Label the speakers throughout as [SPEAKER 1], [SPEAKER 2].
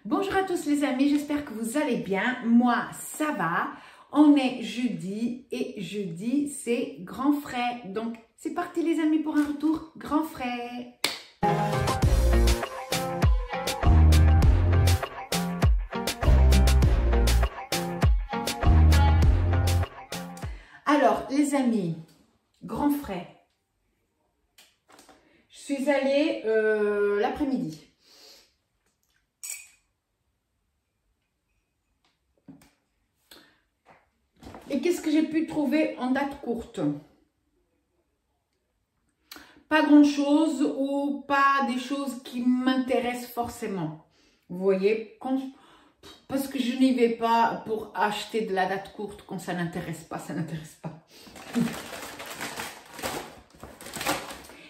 [SPEAKER 1] Bonjour à tous les amis, j'espère que vous allez bien. Moi, ça va. On est jeudi et jeudi, c'est grand frais. Donc, c'est parti les amis pour un retour grand frais. Alors, les amis, grand frais. Je suis allée l'après-midi. Et qu'est-ce que j'ai pu trouver en date courte? Pas grand-chose ou pas des choses qui m'intéressent forcément. Vous voyez, parce que je n'y vais pas pour acheter de la date courte quand ça n'intéresse pas, ça n'intéresse pas.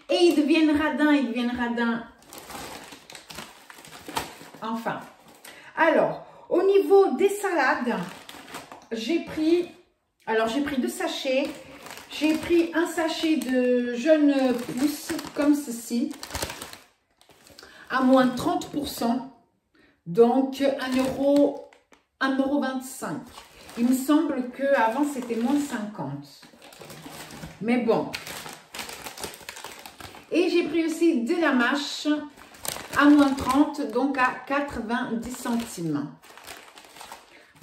[SPEAKER 1] Et ils deviennent radins. Enfin. Alors, au niveau des salades, j'ai pris deux sachets. J'ai pris un sachet de jeunes pousses comme ceci, à moins 30%, donc 1,25 €. Il me semble qu'avant c'était moins 50. Mais bon. Et j'ai pris aussi de la mâche à moins 30, donc à 90 centimes.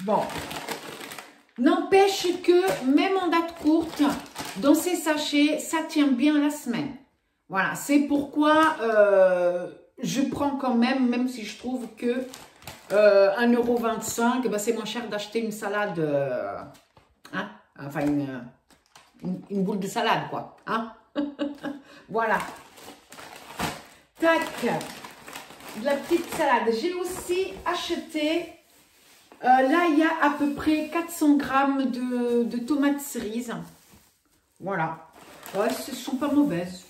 [SPEAKER 1] Bon. N'empêche que même en date courte, dans ces sachets, ça tient bien la semaine. Voilà, c'est pourquoi je prends quand même si je trouve que 1,25 €, ben c'est moins cher d'acheter une salade, hein, enfin une boule de salade, quoi. Hein. Voilà. Tac, de la petite salade. J'ai aussi acheté... là, il y a à peu près 400 grammes de tomates cerises. Voilà. Ouais, elles ne sont pas mauvaises.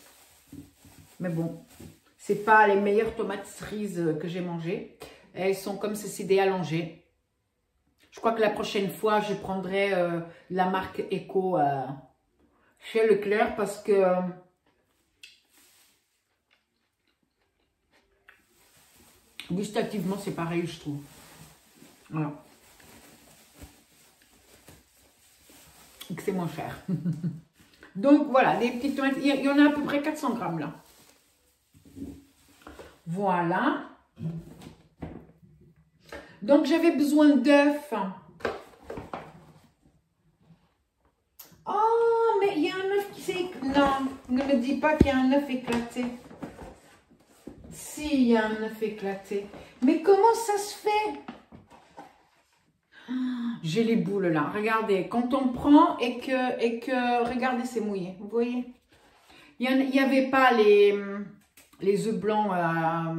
[SPEAKER 1] Mais bon, c'est pas les meilleures tomates cerises que j'ai mangées. Elles sont comme ceci, des allongées. Je crois que la prochaine fois, je prendrai la marque Eco chez Leclerc parce que... gustativement, c'est pareil, je trouve. Voilà. Et que c'est moins cher. Donc voilà, des petites tomates. Il y en a à peu près 400 grammes là. Voilà. Donc j'avais besoin d'œufs. Oh, mais il y a un œuf qui s'est... Non, ne me dis pas qu'il y a un œuf éclaté. Si, il y a un œuf éclaté. Mais comment ça se fait? J'ai les boules là. Regardez, quand on prend et que regardez, c'est mouillé. Vous voyez? Il n'y avait pas les œufs blancs à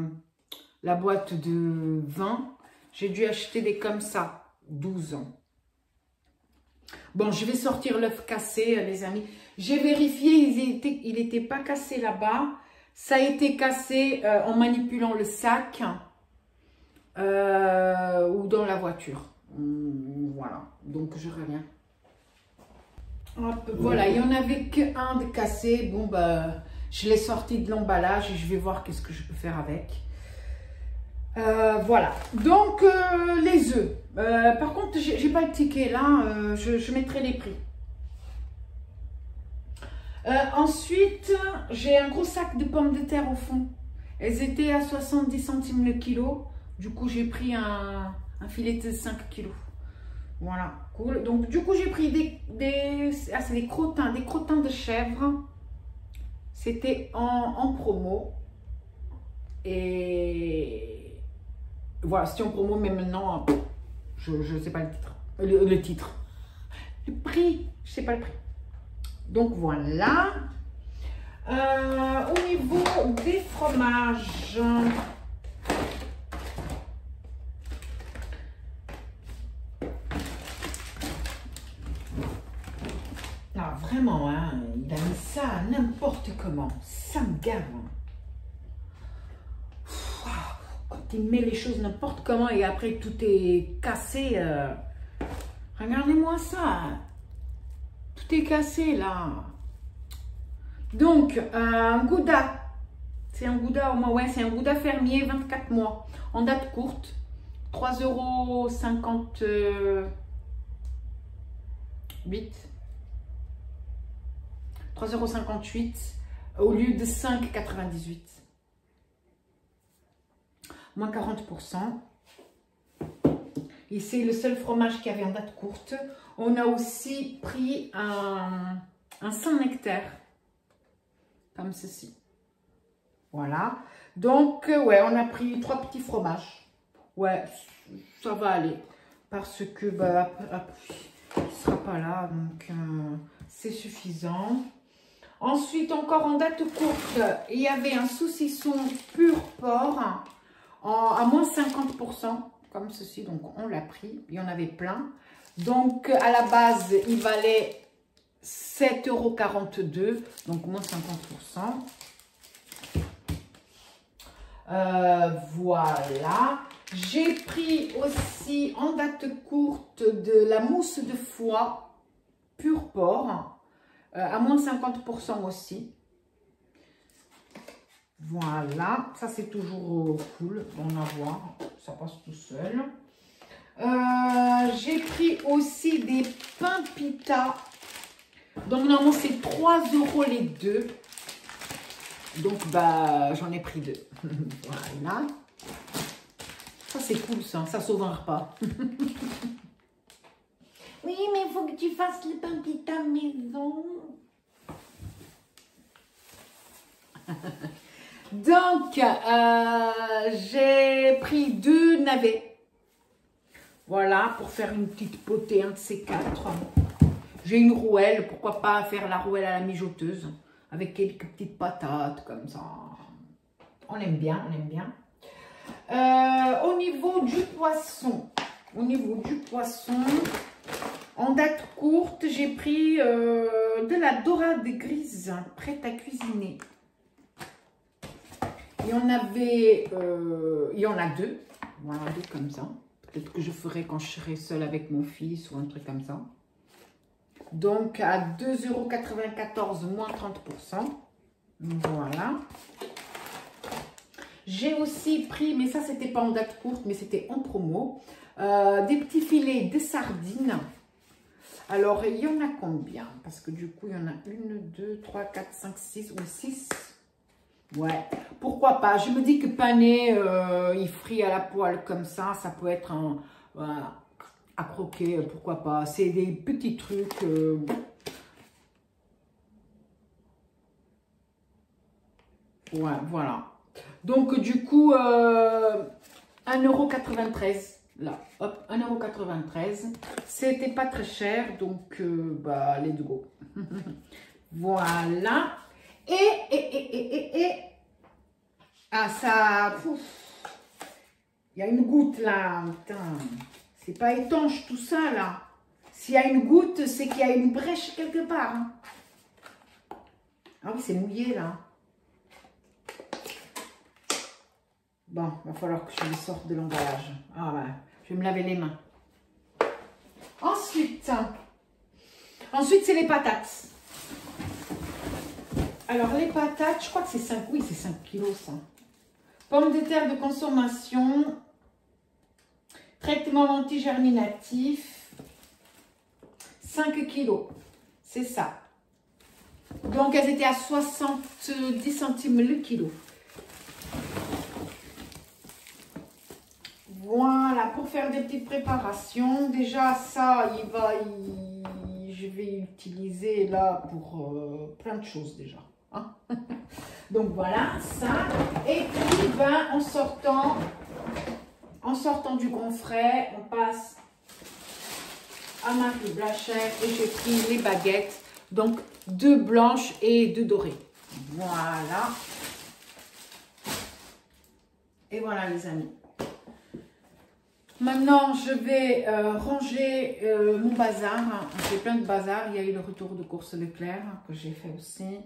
[SPEAKER 1] la boîte de 20. J'ai dû acheter des comme ça. 12 ans. Bon, je vais sortir l'œuf cassé, les amis. J'ai vérifié, il n'était pas cassé là-bas. Ça a été cassé en manipulant le sac ou dans la voiture. Voilà, donc je reviens. Hop, voilà, il n'y en avait qu'un de cassé. Bon, bah, je l'ai sorti de l'emballage et je vais voir qu'est-ce que je peux faire avec. Voilà, donc les œufs. Par contre, j'ai pas le ticket là, je mettrai les prix. Ensuite, j'ai un gros sac de pommes de terre au fond. Elles étaient à 70 centimes le kilo. Du coup, j'ai pris un filet de 5 kilos. Voilà, cool. Donc, du coup, j'ai pris c'est des crottins de chèvre. C'était en promo. Et voilà, c'était en promo, mais maintenant, je ne sais pas le titre. Le titre. Le prix, je ne sais pas le prix. Donc, voilà. Au niveau des fromages... Ah, vraiment, hein, il a mis ça n'importe comment. Ça me gave. Quand il met les choses n'importe comment et après tout est cassé. Regardez-moi ça. Tout est cassé là. Donc, un gouda. C'est un gouda au moins. Ouais, c'est un gouda fermier, 24 mois. En date courte. 3,58 €. Au lieu de 5,98 €. Moins 40%. Et c'est le seul fromage qui avait en date courte. On a aussi pris un Saint-Nectaire. Comme ceci. Voilà. Donc, ouais, on a pris 3 petits fromages. Ouais, ça va aller. Parce que, bah, il ne sera pas là. Donc, c'est suffisant. Ensuite, encore en date courte, il y avait un saucisson pur porc à moins 50%, comme ceci. Donc, on l'a pris. Il y en avait plein. Donc, à la base, il valait 7,42 €. Donc, moins 50%. Voilà. J'ai pris aussi en date courte de la mousse de foie pur porc. À moins 50% aussi. Voilà, ça c'est toujours cool, bon à voir, ça passe tout seul. J'ai pris aussi des pains pita. Donc normalement c'est 3 € les deux. Donc bah j'en ai pris 2. Voilà. Ça c'est cool ça sauve un repas. Oui, mais il faut que tu fasses le pain pita maison. Donc, j'ai pris 2 navets. Voilà, pour faire une petite potée, un de ces 4. J'ai une rouelle, pourquoi pas faire la rouelle à la mijoteuse. Avec quelques petites patates, comme ça. On aime bien, on aime bien. Au niveau du poisson, en date courte, j'ai pris de la dorade grise, prête à cuisiner. Il y en avait, il y en a 2, voilà, 2 comme ça. Peut-être que je ferai quand je serai seule avec mon fils ou un truc comme ça. Donc à 2,94 € moins 30%. Voilà. J'ai aussi pris, mais ça c'était pas en date courte, mais c'était en promo, des petits filets de sardines. Alors il y en a combien? Parce que du coup il y en a 1, 2, 3, 4, 5, 6 ou 6. Ouais, pourquoi pas. Je me dis que pané, il frit à la poêle comme ça peut être un, voilà, à croquer, pourquoi pas. C'est des petits trucs. Ouais, voilà. Donc, du coup, 1,93 €. Là, hop, 1,93 €. C'était pas très cher, donc, bah, let's go. Voilà. Et, ah, ça, il y a une goutte là, putain, c'est pas étanche tout ça là. S'il y a une goutte, c'est qu'il y a une brèche quelque part. Hein. Ah oui, c'est mouillé là. Bon, il va falloir que je les sorte de l'emballage. Ah ouais, je vais me laver les mains. Ensuite c'est les patates. Alors, les patates, je crois que c'est 5, oui, c'est 5 kilos, ça. Pommes de terre de consommation, traitement antigerminatif, 5 kilos, c'est ça. Donc, elles étaient à 70 centimes le kilo. Voilà, pour faire des petites préparations. Déjà, ça, je vais utiliser là pour plein de choses déjà. Hein. Donc voilà, ça. Et puis, ben, en sortant du grand frais, on passe à Marie Blachère et j'ai pris les baguettes. Donc, 2 blanches et 2 dorées. Voilà. Et voilà, les amis. Maintenant, je vais ranger mon bazar. J'ai plein de bazar. Il y a eu le retour de course Leclerc que j'ai fait aussi.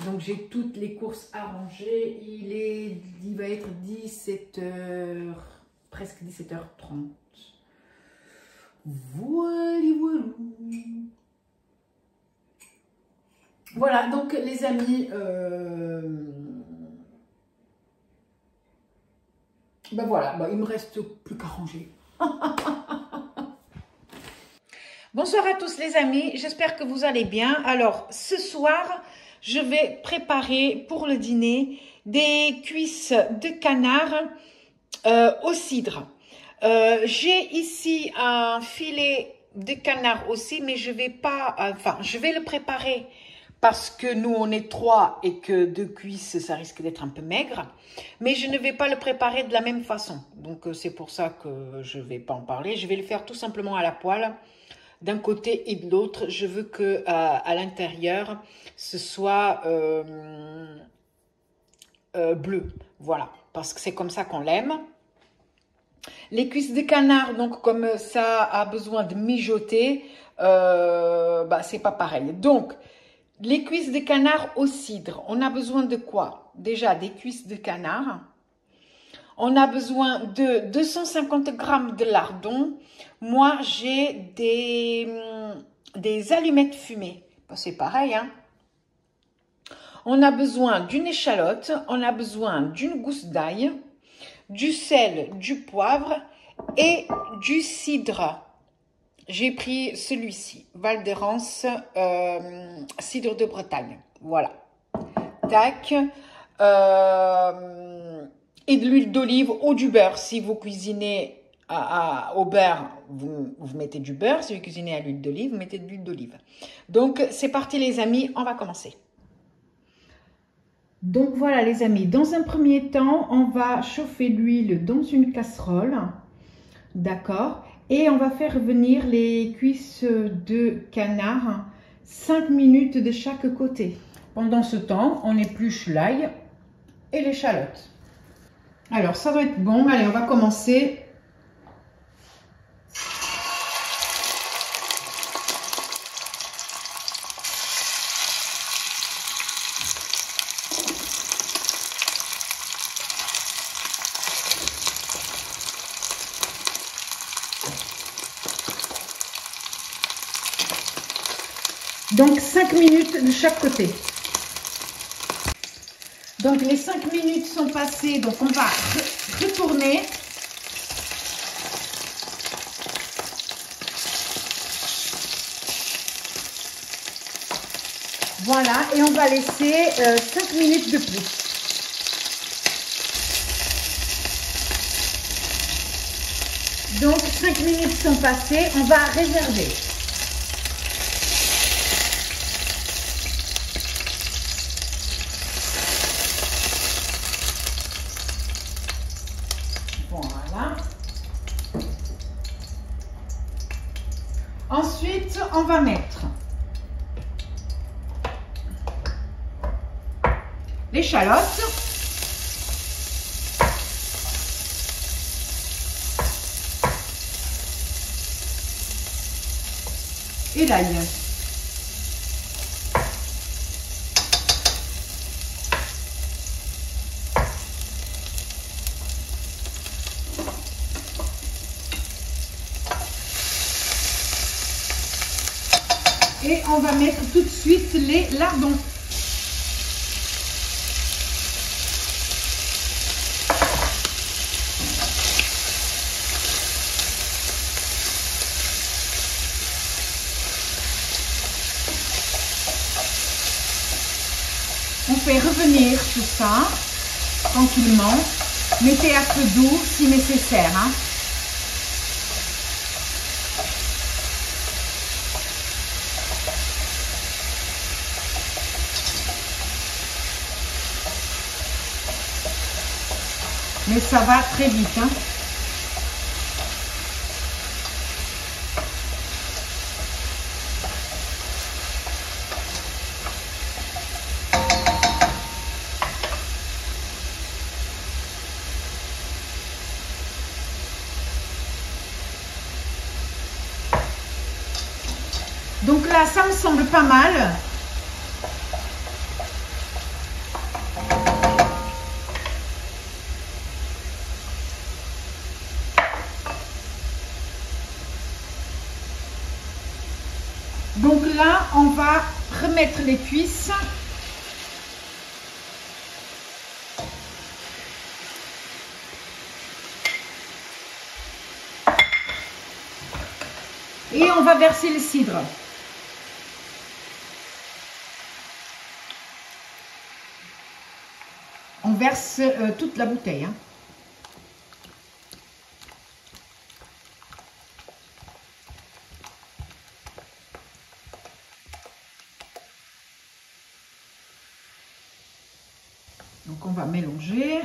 [SPEAKER 1] Donc, j'ai toutes les courses à ranger. Il va être 17h, presque 17h30. Voilà, voilà. Voilà, donc les amis, Ben voilà, ben il me reste plus qu'à ranger. Bonsoir à tous les amis, j'espère que vous allez bien. Alors ce soir, je vais préparer pour le dîner des cuisses de canard au cidre. J'ai ici un filet de canard aussi, mais je vais pas, je vais le préparer parce que nous on est 3 et que 2 cuisses ça risque d'être un peu maigre, mais je ne vais pas le préparer de la même façon. Donc c'est pour ça que je vais pas en parler. Je vais le faire tout simplement à la poêle, d'un côté et de l'autre. Je veux que à l'intérieur ce soit bleu, voilà, parce que c'est comme ça qu'on l'aime. Les cuisses de canard, donc comme ça a besoin de mijoter, c'est pas pareil. Donc, les cuisses de canard au cidre, on a besoin de quoi? Déjà, des cuisses de canard. On a besoin de 250 g de lardons. Moi, j'ai des allumettes fumées. C'est pareil, hein? On a besoin d'une échalote, on a besoin d'une gousse d'ail, du sel, du poivre et du cidre. J'ai pris celui-ci, Val d'Hérens, cidre de Bretagne. Voilà. Tac. Et de l'huile d'olive ou du beurre. Si vous cuisinez au beurre, vous mettez du beurre. Si vous cuisinez à l'huile d'olive, vous mettez de l'huile d'olive. Donc, c'est parti les amis, on va commencer. Donc voilà les amis, dans un premier temps, on va chauffer l'huile dans une casserole. D'accord? Et on va faire venir les cuisses de canard 5 minutes de chaque côté. Pendant ce temps, on épluche l'ail et l'échalote. Alors, ça va être bon. Allez, on va commencer. Donc 5 minutes de chaque côté. Donc les 5 minutes sont passées, donc on va retourner. Voilà, et on va laisser 5 minutes de plus. Donc 5 minutes sont passées, on va réserver. Voilà. Ensuite, on va mettre l'échalote, et l'ail. Et on va mettre tout de suite les lardons. On fait revenir tout ça tranquillement. Mettez à feu doux si nécessaire, hein. Mais ça va très vite, hein. Donc là, ça me semble pas mal. Donc là, on va remettre les cuisses. Et on va verser le cidre. On verse toute la bouteille. Hein. Donc on va mélanger.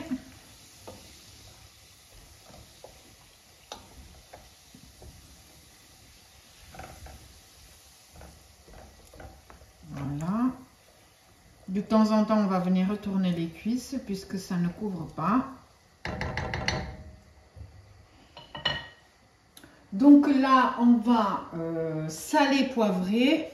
[SPEAKER 1] Voilà. De temps en temps, on va venir retourner les cuisses puisque ça ne couvre pas. Donc là, on va saler, poivrer.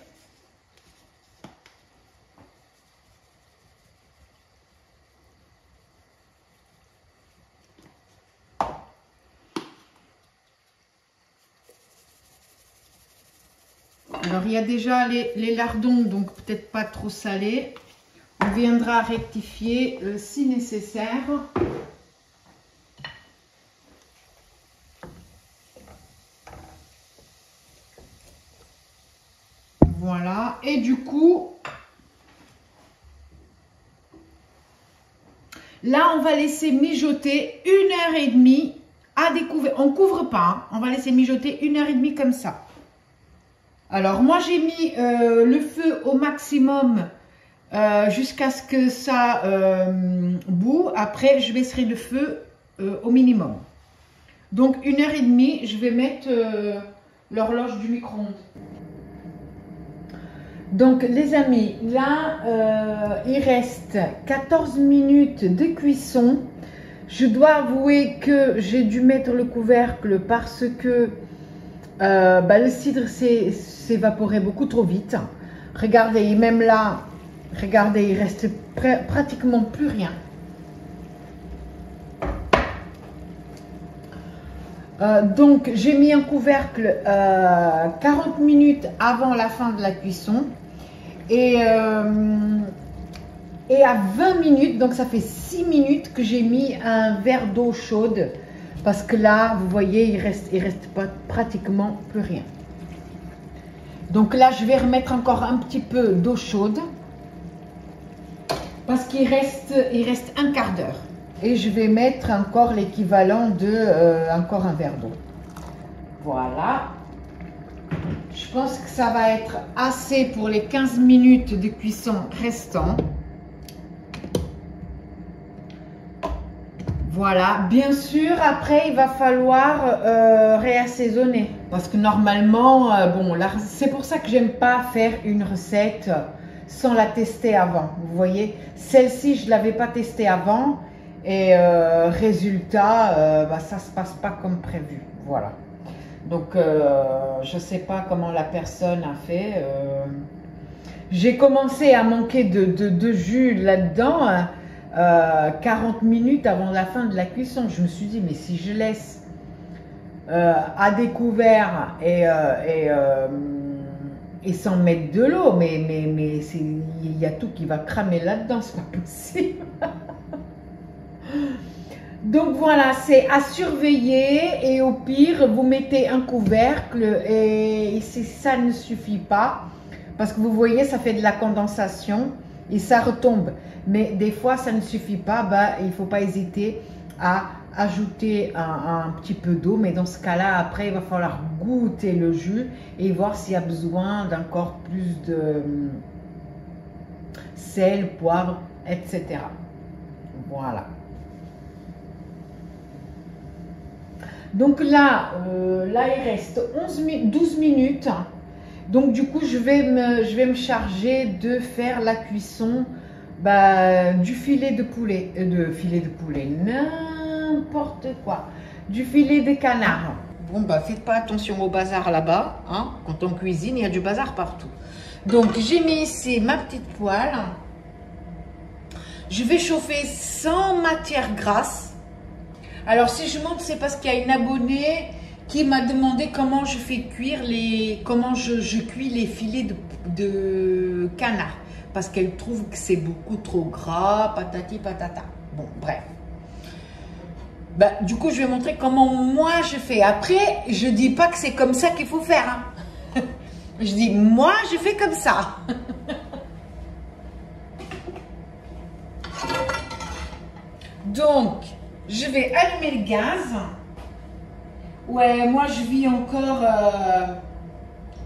[SPEAKER 1] Alors, il y a déjà les lardons, donc peut-être pas trop salés. On viendra rectifier si nécessaire. Voilà. Et du coup, là, on va laisser mijoter 1h30 à découvert. On ne couvre pas, hein. On va laisser mijoter 1h30 comme ça. Alors, moi, j'ai mis le feu au maximum jusqu'à ce que ça bout. Après, je baisserai le feu au minimum. Donc, 1h30, je vais mettre l'horloge du micro-ondes. Donc, les amis, là, il reste 14 minutes de cuisson. Je dois avouer que j'ai dû mettre le couvercle parce que le cidre s'est évaporé beaucoup trop vite. Regardez, même là, regardez, il reste pratiquement plus rien. Donc, j'ai mis un couvercle 40 minutes avant la fin de la cuisson. Et à 20 minutes, donc ça fait 6 minutes que j'ai mis un verre d'eau chaude. Parce que là, vous voyez, il reste pas, pratiquement plus rien. Donc là, je vais remettre encore un petit peu d'eau chaude. Parce qu'il reste un quart d'heure. Et je vais mettre encore l'équivalent de encore un verre d'eau. Voilà. Je pense que ça va être assez pour les 15 minutes de cuisson restants. Voilà, bien sûr, après il va falloir réassaisonner parce que normalement, bon, c'est pour ça que j'aime pas faire une recette sans la tester avant. Vous voyez, celle-ci je l'avais pas testée avant et résultat, ça se passe pas comme prévu. Voilà. Donc je sais pas comment la personne a fait. J'ai commencé à manquer de jus là-dedans. 40 minutes avant la fin de la cuisson, je me suis dit, mais si je laisse à découvert et sans mettre de l'eau, mais il y a tout qui va cramer là-dedans, c'est pas possible. Donc voilà, c'est à surveiller et au pire, vous mettez un couvercle et si ça ne suffit pas, parce que vous voyez, ça fait de la condensation et ça retombe. Mais des fois, ça ne suffit pas, il ne faut pas hésiter à ajouter un petit peu d'eau. Mais dans ce cas-là, après, il va falloir goûter le jus et voir s'il y a besoin d'encore plus de sel, poivre, etc. Voilà. Donc là, il reste 12 minutes. Donc du coup, je vais me charger de faire la cuisson du filet de poulet, n'importe quoi, du filet de canard. Bon, faites pas attention au bazar là-bas, hein. Quand on cuisine, il y a du bazar partout. Donc, j'ai mis ici ma petite poêle. Je vais chauffer sans matière grasse. Alors, si je monte, c'est parce qu'il y a une abonnée qui m'a demandé comment je fais cuire comment je cuis les filets de canard. Parce qu'elle trouve que c'est beaucoup trop gras, patati patata. Bon, bref. Du coup, je vais montrer comment moi je fais. Après, je dis pas que c'est comme ça qu'il faut faire. Hein. Je dis, moi, je fais comme ça. Donc, je vais allumer le gaz. Ouais, moi, je vis encore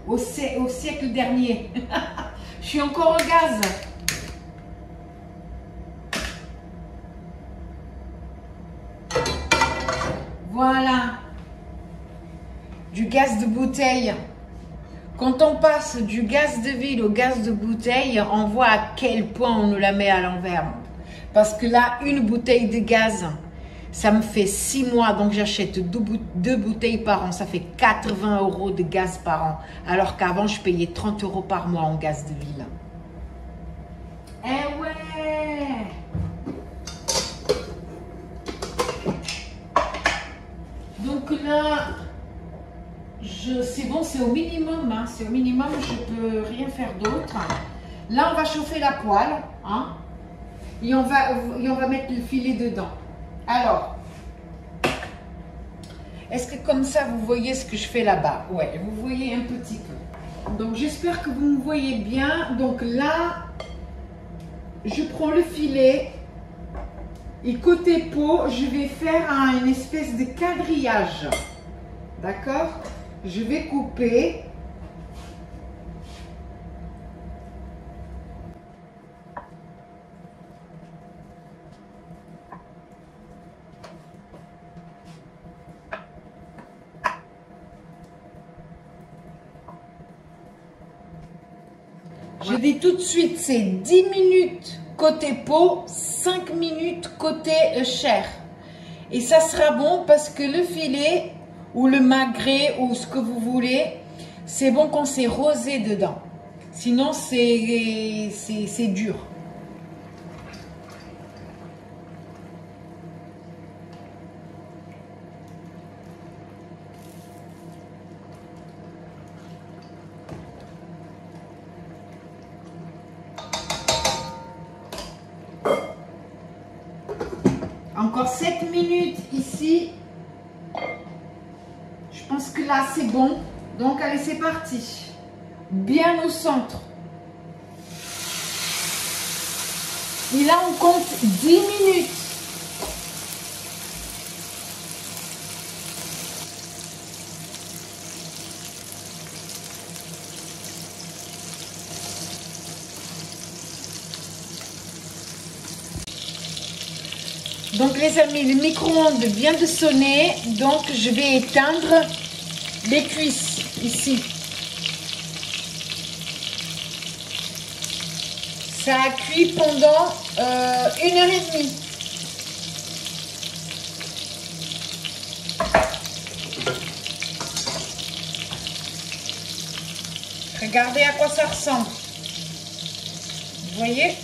[SPEAKER 1] au siècle dernier. Je suis encore au gaz. Voilà. Du gaz de bouteille. Quand on passe du gaz de ville au gaz de bouteille, on voit à quel point on nous la met à l'envers. Parce que là, une bouteille de gaz, ça me fait 6 mois. Donc, j'achète deux bouteilles par an. Ça fait 80 € de gaz par an. Alors qu'avant, je payais 30 € par mois en gaz de ville. Eh ouais! Donc là... c'est bon, c'est au minimum, hein, c'est au minimum, je peux rien faire d'autre. Là, on va chauffer la poêle, hein, et on va mettre le filet dedans. Alors, est-ce que comme ça, vous voyez ce que je fais là-bas? Ouais, vous voyez un petit peu. Donc, j'espère que vous me voyez bien. Donc là, je prends le filet et côté peau, je vais faire une espèce de quadrillage. D'accord? Je vais couper. Je dis tout de suite, c'est 10 minutes côté peau, 5 minutes côté chair. Et ça sera bon parce que le filet ou le magret ou ce que vous voulez, c'est bon quand c'est rosé dedans. Sinon, c'est dur. Encore 7 minutes ici. Je pense que là, c'est bon. Donc, allez, c'est parti. Bien au centre. Et là, on compte 10 minutes. Donc les amis, le micro-ondes vient de sonner, donc je vais éteindre les cuisses ici. Ça a cuit pendant 1h30. Regardez à quoi ça ressemble. Vous voyez ?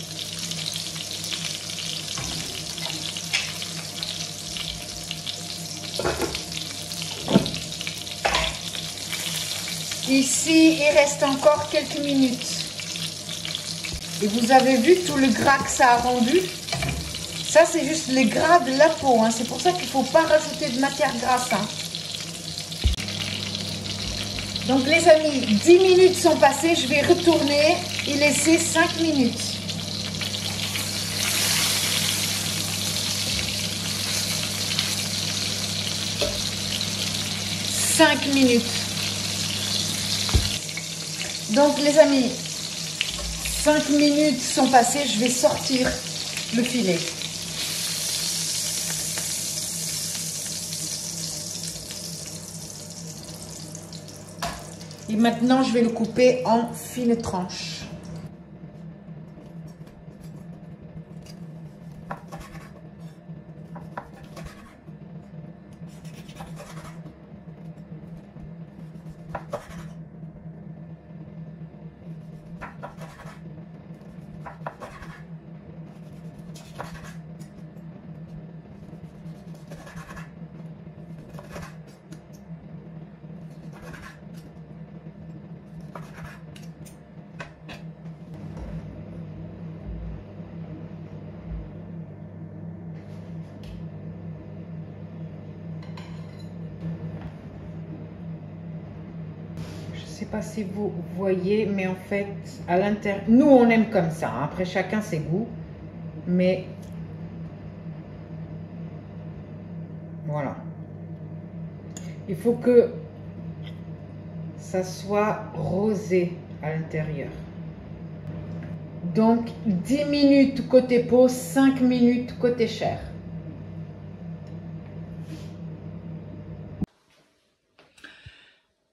[SPEAKER 1] Ici, il reste encore quelques minutes. Et vous avez vu tout le gras que ça a rendu? Ça, c'est juste le gras de la peau. Hein. C'est pour ça qu'il ne faut pas rajouter de matière grasse. Hein. Donc, les amis, 10 minutes sont passées. Je vais retourner et laisser 5 minutes. « 5 minutes. Donc les amis, 5 minutes sont passées, je vais sortir le filet. Et maintenant, je vais le couper en fines tranches. sais pas si vous voyez, mais en fait, à l'intérieur, nous on aime comme ça, hein. Après chacun ses goûts, mais voilà. Il faut que ça soit rosé à l'intérieur. Donc 10 minutes côté peau, 5 minutes côté chair.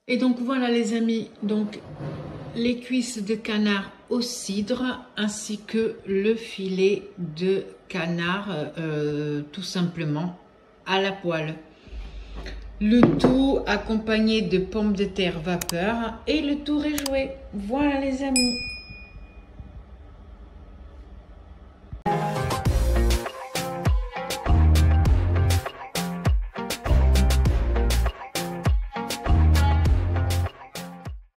[SPEAKER 1] Et donc voilà les amis, donc les cuisses de canard au cidre ainsi que le filet de canard tout simplement à la poêle. Le tout accompagné de pommes de terre vapeur et le tour est joué. Voilà les amis.